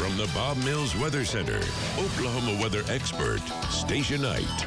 From the Bob Mills Weather Center, Oklahoma weather expert Stacia Knight.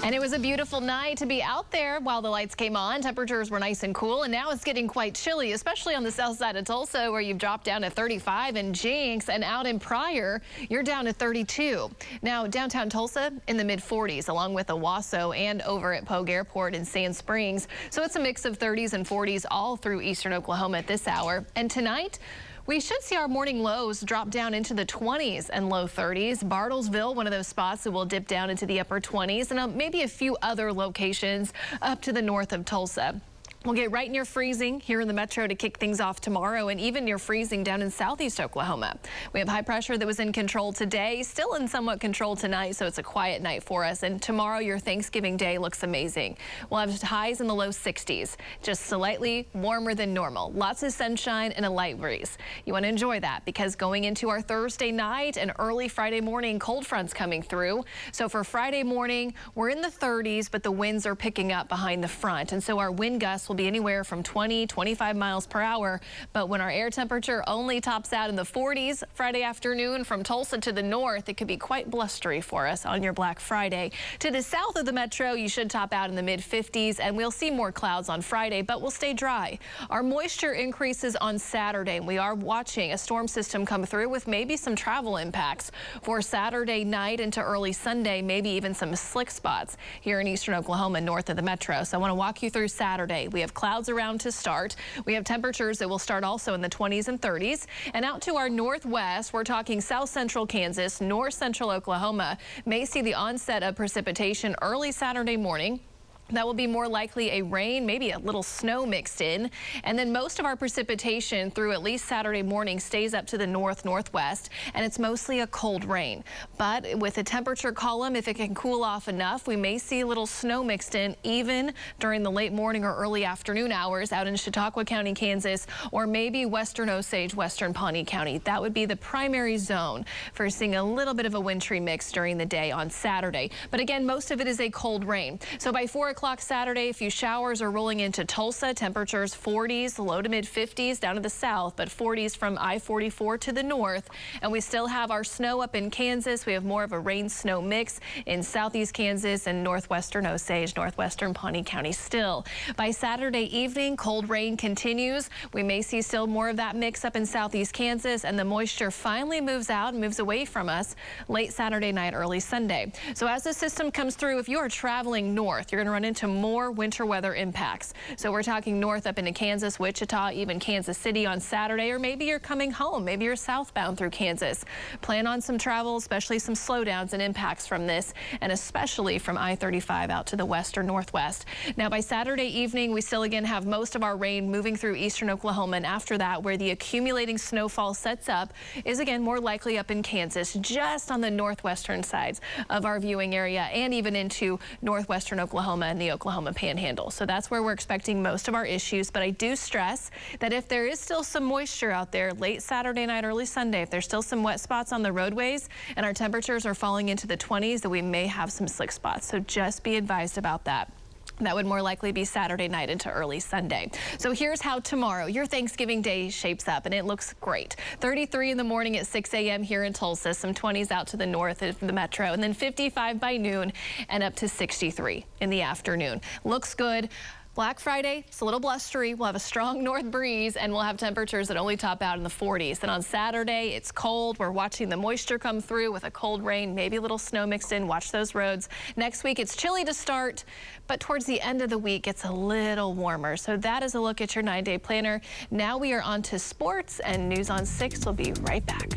And it was a beautiful night to be out there while the lights came on. Temperatures were nice and cool, and now it's getting quite chilly, especially on the south side of Tulsa, where you've dropped down to 35 in Jinx, and out in Pryor, you're down to 32. Now, downtown Tulsa in the mid-40s, along with Owasso and over at Pogue Airport in Sand Springs. So it's a mix of 30s and 40s all through eastern Oklahoma at this hour. And tonight, we should see our morning lows drop down into the 20s and low 30s. Bartlesville, one of those spots that will dip down into the upper 20s, and maybe a few other locations up to the north of Tulsa. We'll get right near freezing here in the metro to kick things off tomorrow, and even near freezing down in southeast Oklahoma. We have high pressure that was in control today, still in somewhat control tonight, so it's a quiet night for us. And tomorrow, your Thanksgiving day looks amazing. We'll have highs in the low 60s, just slightly warmer than normal. Lots of sunshine and a light breeze. You want to enjoy that because going into our Thursday night and early Friday morning, cold fronts coming through. So for Friday morning, we're in the 30s, but the winds are picking up behind the front, and so our wind gusts will be anywhere from 20-25 miles per hour. But when our air temperature only tops out in the 40s Friday afternoon from Tulsa to the north, it could be quite blustery for us on your Black Friday. To the south of the metro, you should top out in the mid-50s, and we'll see more clouds on Friday, but we'll stay dry. Our moisture increases on Saturday, and we are watching a storm system come through with maybe some travel impacts for Saturday night into early Sunday, maybe even some slick spots here in eastern Oklahoma north of the metro. So I want to walk you through Saturday. We have clouds around to start. We have temperatures that will start also in the 20s and 30s. And out to our northwest, we're talking south central Kansas, north central Oklahoma. May see the onset of precipitation early Saturday morning. That will be more likely a rain, maybe a little snow mixed in. And then most of our precipitation through at least Saturday morning stays up to the northwest, and it's mostly a cold rain. But with a temperature column, if it can cool off enough, we may see a little snow mixed in even during the late morning or early afternoon hours out in Chautauqua County, Kansas, or maybe western Osage, western Pawnee County. That would be the primary zone for seeing a little bit of a wintry mix during the day on Saturday. But again, most of it is a cold rain. So by 4 o'clock Saturday, a few showers are rolling into Tulsa. Temperatures 40s, low to mid 50s down to the south, but 40s from I-44 to the north. And we still have our snow up in Kansas. We have more of a rain-snow mix in southeast Kansas and northwestern Osage, northwestern Pawnee County still. By Saturday evening, cold rain continues. We may see still more of that mix up in southeast Kansas, and the moisture finally moves out and moves away from us late Saturday night, early Sunday. So as the system comes through, if you are traveling north, you're going to run into more winter weather impacts. So we're talking north up into Kansas, Wichita, even Kansas City on Saturday, or maybe you're coming home. Maybe you're southbound through Kansas. Plan on some travel, especially some slowdowns and impacts from this, and especially from I-35 out to the west or northwest. Now by Saturday evening, we still again have most of our rain moving through eastern Oklahoma, and after that, where the accumulating snowfall sets up is again more likely up in Kansas, just on the northwestern sides of our viewing area, and even into northwestern Oklahoma and the Oklahoma Panhandle. So that's where we're expecting most of our issues. But I do stress that if there is still some moisture out there late Saturday night, early Sunday, if there's still some wet spots on the roadways and our temperatures are falling into the 20s, that we may have some slick spots. So just be advised about that. That would more likely be Saturday night into early Sunday. So here's how tomorrow, your Thanksgiving day, shapes up, and it looks great. 33 in the morning at 6 a.m. here in Tulsa, some 20s out to the north of the metro, and then 55 by noon and up to 63 in the afternoon. Looks good. Black Friday, it's a little blustery. We'll have a strong north breeze, and we'll have temperatures that only top out in the 40s. And on Saturday, it's cold. We're watching the moisture come through with a cold rain, maybe a little snow mixed in. Watch those roads. Next week, it's chilly to start, but towards the end of the week, it's a little warmer. So that is a look at your 9-day planner. Now we are on to sports, and News on 6 will be right back.